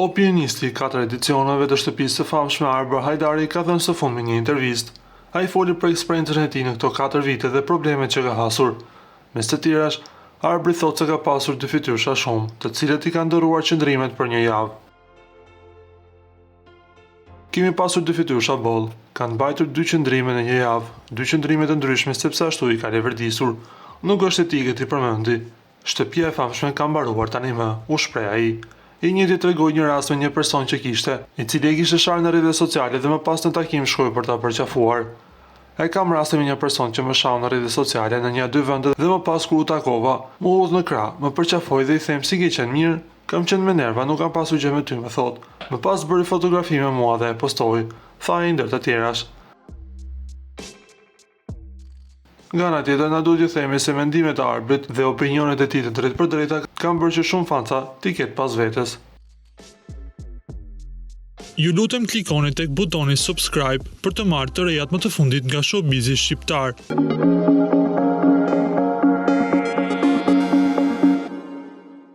Opinionisti i 4 edicioneve të shtëpisë së famshme Arbër Hajdari ka thënë së fundmi një intervistë. Ai foli për eksperiencën e tij në këto 4 vite dhe problemet që ka hasur. Mes të tjerash, Arbri thotë se ka pasur dy fytyrësha shumë, të cilët i kanë ndërruar qëndrimet për një javë. Kemi pasur dy fytyrësha boll, kanë mbajtur 2 qëndrime në një javë, 2 qëndrime të ndryshme sepse ashtu i ka levërdisur. Nuk është etike ti përmendi. Shtëpia e famshme ka mbaruar tani më, u shpreh ai. I njëjti tregoi një rast me një person që kishte, i cili e kishte sharë në rrjetet sociale dhe më pas në takim shkoi për ta përqafuar. E kam rastin me një person që më shau në rrjetet sociale në 1-2 vende dhe më pas kur u takova, më udh në krah, më përqafoi dhe i them si ke qenë mirë, kam qenë me nerva, nuk kam pasur gjë me ty, më thot. Më pas bëri fotografi me mua dhe e postoi, tha ai ndër të tjerash. Nga ana tjetër, na duhet të themi se mendimet e Arbrit dhe opinionet e tij të drejtpërdrejta kanë bërë që shumë fanca t'i ketë pas vetes. Ju lutem klikoni tek butoni subscribe për të marrë të rejat më të fundit nga showbizi shqiptar.